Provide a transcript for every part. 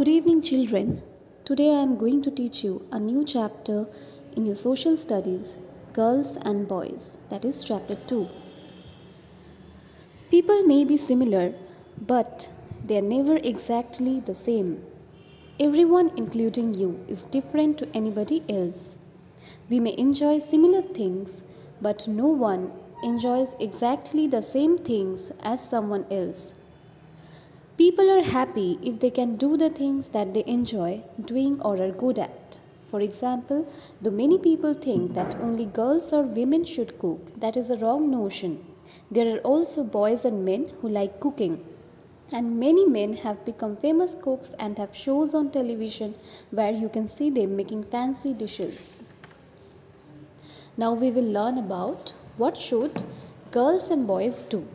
Good evening, children. Today I am going to teach you a new chapter in your social studies, Girls and Boys, that is chapter 2. People may be similar, but they are never exactly the same. Everyone, including you, is different to anybody else. We may enjoy similar things, but no one enjoys exactly the same things as someone else. People are happy if they can do the things that they enjoy doing or are good at. For example, though many people think that only girls or women should cook, that is a wrong notion. There are also boys and men who like cooking. And many men have become famous cooks and have shows on television where you can see them making fancy dishes. Now we will learn about what should girls and boys do.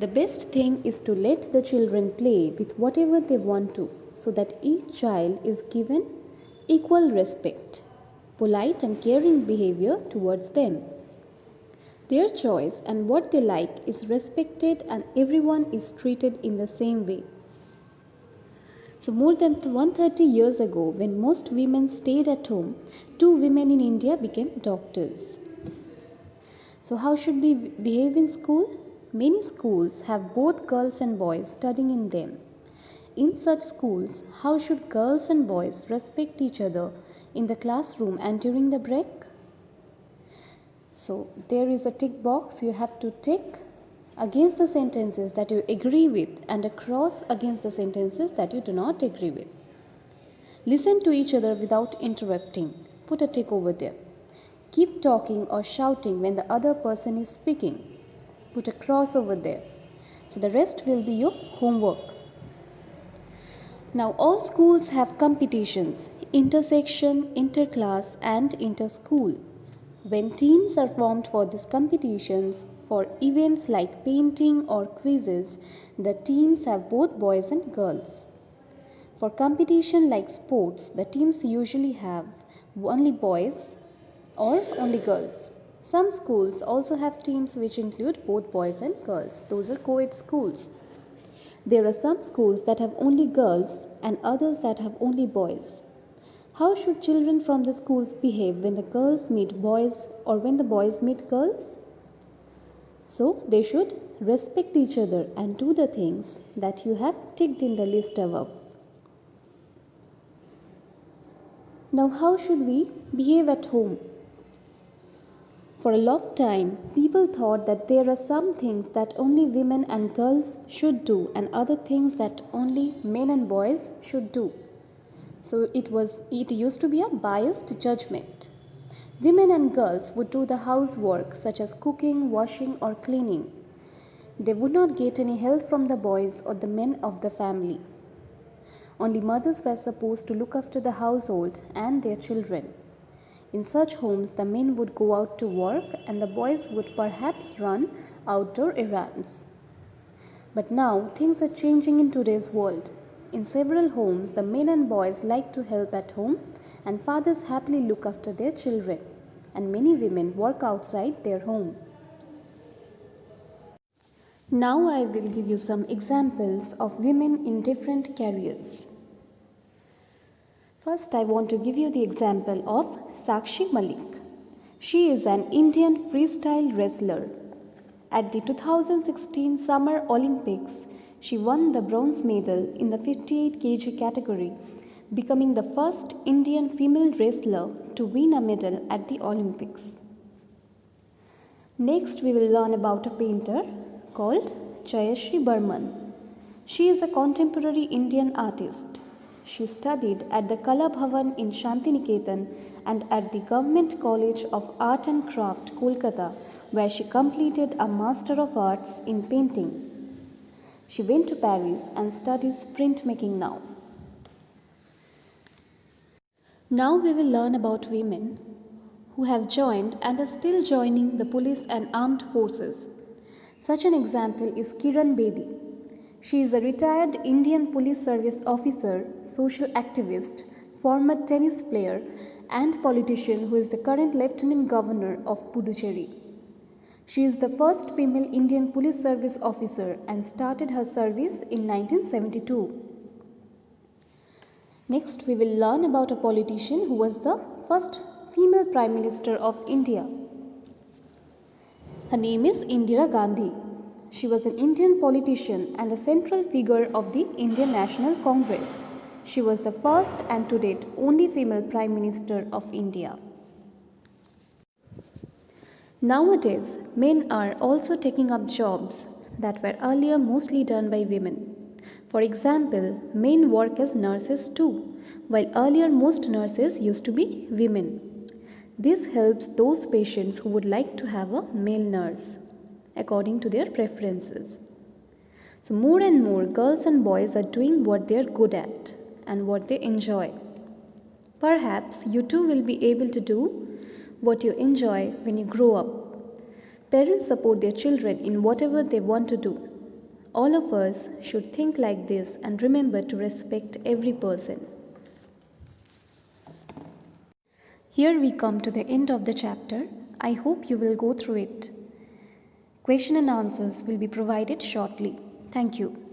The best thing is to let the children play with whatever they want to, so that each child is given equal respect, polite and caring behavior towards them. Their choice and what they like is respected and everyone is treated in the same way. So more than 130 years ago, when most women stayed at home, 2 women in India became doctors. So how should we behave in school? Many schools have both girls and boys studying in them. In such schools, how should girls and boys respect each other in the classroom and during the break? So there is a tick box you have to tick against the sentences that you agree with and a cross against the sentences that you do not agree with. Listen to each other without interrupting. Put a tick over there. Keep talking or shouting when the other person is speaking. Put a cross over there. So the rest will be your homework. Now all schools have competitions, intersection, interclass and interschool. When teams are formed for these competitions, for events like painting or quizzes, the teams have both boys and girls. For competition like sports, the teams usually have only boys or only girls. Some schools also have teams which include both boys and girls. Those are co-ed schools. There are some schools that have only girls and others that have only boys. How should children from the schools behave when the girls meet boys or when the boys meet girls? So they should respect each other and do the things that you have ticked in the list above. Now how should we behave at home? For a long time, people thought that there are some things that only women and girls should do and other things that only men and boys should do. So it used to be a biased judgment. Women and girls would do the housework such as cooking, washing or cleaning. They would not get any help from the boys or the men of the family. Only mothers were supposed to look after the household and their children. In such homes, the men would go out to work and the boys would perhaps run outdoor errands. But now things are changing in today's world. In several homes, the men and boys like to help at home and fathers happily look after their children. And many women work outside their home. Now I will give you some examples of women in different careers. First, I want to give you the example of Sakshi Malik. She is an Indian freestyle wrestler. At the 2016 Summer Olympics, she won the bronze medal in the 58 kg category, becoming the first Indian female wrestler to win a medal at the Olympics. Next, we will learn about a painter called Jayashree Burman. She is a contemporary Indian artist. She studied at the Kala Bhavan in Shantiniketan and at the Government College of Art and Craft, Kolkata, where she completed a Master of Arts in Painting. She went to Paris and studies printmaking now. Now we will learn about women who have joined and are still joining the police and armed forces. Such an example is Kiran Bedi. She is a retired Indian Police Service officer, social activist, former tennis player and politician who is the current Lieutenant Governor of Puducherry. She is the first female Indian Police Service officer and started her service in 1972. Next, we will learn about a politician who was the first female Prime Minister of India. Her name is Indira Gandhi. She was an Indian politician and a central figure of the Indian National Congress. She was the first and to date only female Prime Minister of India. Nowadays, men are also taking up jobs that were earlier mostly done by women. For example, men work as nurses too, while earlier most nurses used to be women. This helps those patients who would like to have a male nurse according to their preferences. So, more and more girls and boys are doing what they are good at and what they enjoy. Perhaps you too will be able to do what you enjoy when you grow up. Parents support their children in whatever they want to do. All of us should think like this and remember to respect every person. Here we come to the end of the chapter. I hope you will go through it. Question and answers will be provided shortly. Thank you.